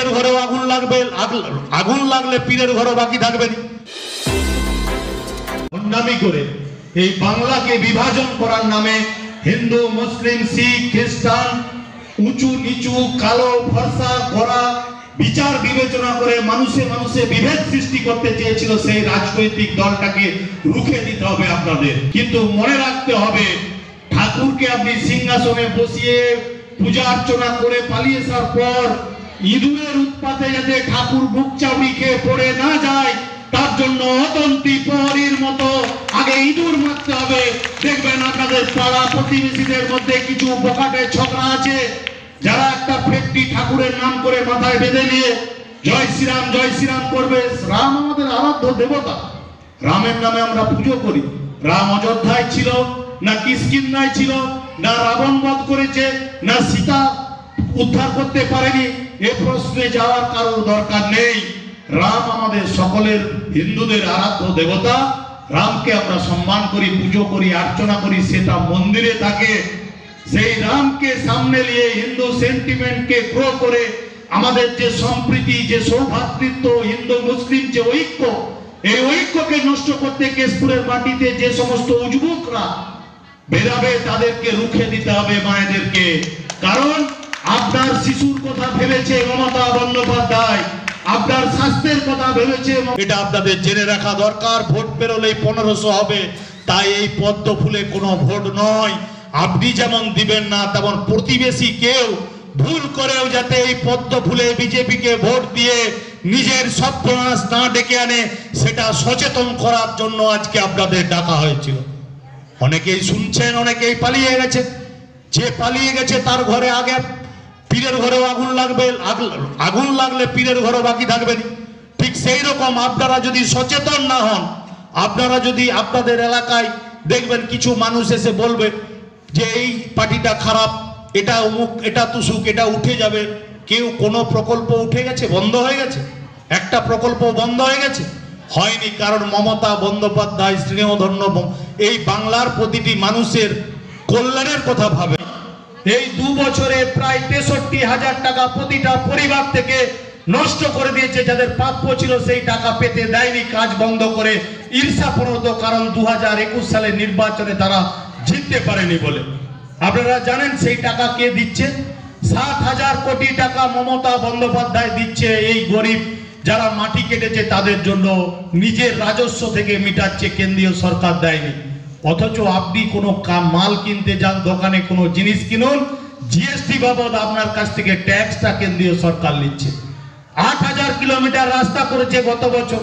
পীরের ঘরেও আগুন লাগবে, আগুন লাগলে পীরের ঘরও বাকি থাকবে না। গুন্ডামি করে এই বাংলাকে বিভাজন করার নামে হিন্দু, মুসলিম, শিখ, খ্রিস্টান, উঁচু নিচু, কালো ফর্সা, গোরা বিচার বিবেচনা করে মানুষে মানুষে বিভেদ সৃষ্টি করতে চেয়েছিল সেই রাজনৈতিক দলটাকে রুখে দিতে হবে আপনাদের। কিন্তু মনে রাখতে হবে, ঠাকুরকে আপনি সিংহাসনে বসিয়ে পূজা অর্চনা করে পালিয়ে আসার পর ইঁদুরের উৎপাতে যাতে ঠাকুর বুক চাউনি খেয়ে পড়ে না যায়, তার জন্য অতন্ত্রী প্রহরীর মতো আগে ইঁদুর মারতে হবে। দেখবেন আপনাদের পাড়া প্রতিবেশীদের মধ্যে কিছু বকাটে ছোকরা আছে যারা একটা ফেটটি ঠাকুরের নাম করে মাথায় বেঁধে নিয়ে জয় শ্রীরাম করবে। রাম আমাদের আরাধ্য দেবতা, রামের নামে আমরা পুজো করি। রাম অযোধ্যায় ছিল না কিষ্কিন্ধায় ছিল, না রাবণ বধ করেছে, না সীতা উদ্ধার করতে পারেনি, এ প্রশ্নে যাওয়ার কারোর দরকার নেই। রাম আমাদের সকলের হিন্দুদের আরাধ্য দেবতা। রামকে আমরা সম্মান করি, পুজো করি, অর্চনা করি, সেটা মন্দিরে থাকে। সেই রামকে সামনে নিয়ে হিন্দু সেন্টিমেন্টকে গ্রো করে আমাদের যে সম্প্রীতি, যে সৌভ্রাতৃত্ব, হিন্দু মুসলিম যে ঐক্য, এই ঐক্যকে নষ্ট করতে কেশপুরের মাটিতে যে সমস্ত উজবুকরা বেরাবে তাদেরকে রুখে দিতে হবে মায়েদেরকে। কারণ আপনার শিশুর কথা ভেবেছে মমতা বন্দ্যোপাধ্যায়, আপনার স্বাস্থ্যের কথা ভেবেছে, এটা আপনাদের জেনে রাখা দরকার। ভোট পেরোলেই 1500 হবে, তাই এই পদ্ম ফুলে কোনো ভোট নয়। আপনি যেমন দিবেন না, তেমন প্রতিবেশী কেউ ভুল করেও যাতে এই পদ্ম ফুলে বিজেপিকে ভোট দিয়ে নিজের সর্বনাশ না ডেকে আনে, সেটা সচেতন করার জন্য আজকে আপনাদের ডাকা হয়েছিল। অনেকেই শুনছেন, অনেকেই পালিয়ে গেছে। যে পালিয়ে গেছে তার ঘরে আগে পীরের ঘরেও আগুন লাগবে, আগুন লাগলে পীরের ঘরও বাকি থাকবে না। ঠিক সেই রকম আপনারা যদি সচেতন না হন, আপনারা যদি আপনাদের এলাকায় দেখবেন কিছু মানুষ এসে বলবে যে এই পার্টিটা খারাপ, এটা অমুক, এটা তুসুক, এটা উঠে যাবে। কেউ কোনো প্রকল্প উঠে গেছে, বন্ধ হয়ে গেছে? একটা প্রকল্প বন্ধ হয়ে গেছে? হয়নি। কারণ মমতা বন্দ্যোপাধ্যায় স্নেহধন্য এই বাংলার প্রতিটি মানুষের কল্যাণের কথা ভাবে। এই 2 বছরে প্রায় 63,000 টাকা প্রতিটা পরিবার থেকে নষ্ট করে দিয়েছে। যাদের প্রাপ্য ছিল সেই টাকা পেতে দেয়নি, কাজ বন্ধ করে ঈর্ষাপ্রণত। কারণ 2021 সালের নির্বাচনে তারা জিততে পারেনি বলে। আপনারা জানেন সেই টাকা কে দিচ্ছে? 60,000 কোটি টাকা মমতা বন্দ্যোপাধ্যায় দিচ্ছে এই গরিব যারা মাটি কেটেছে তাদের জন্য, নিজের রাজস্ব থেকে মিটাচ্ছে, কেন্দ্রীয় সরকার দেয়নি। অথচ আপনি কোনো মাল কিনতে যান, দোকানে কোনো জিনিস কিনুন, জিএসটি বাবদ আপনার কাছ থেকে ট্যাক্সটা কেন্দ্রীয় সরকার নিচ্ছে। 8,000 কিলোমিটার রাস্তা করেছে গত বছর।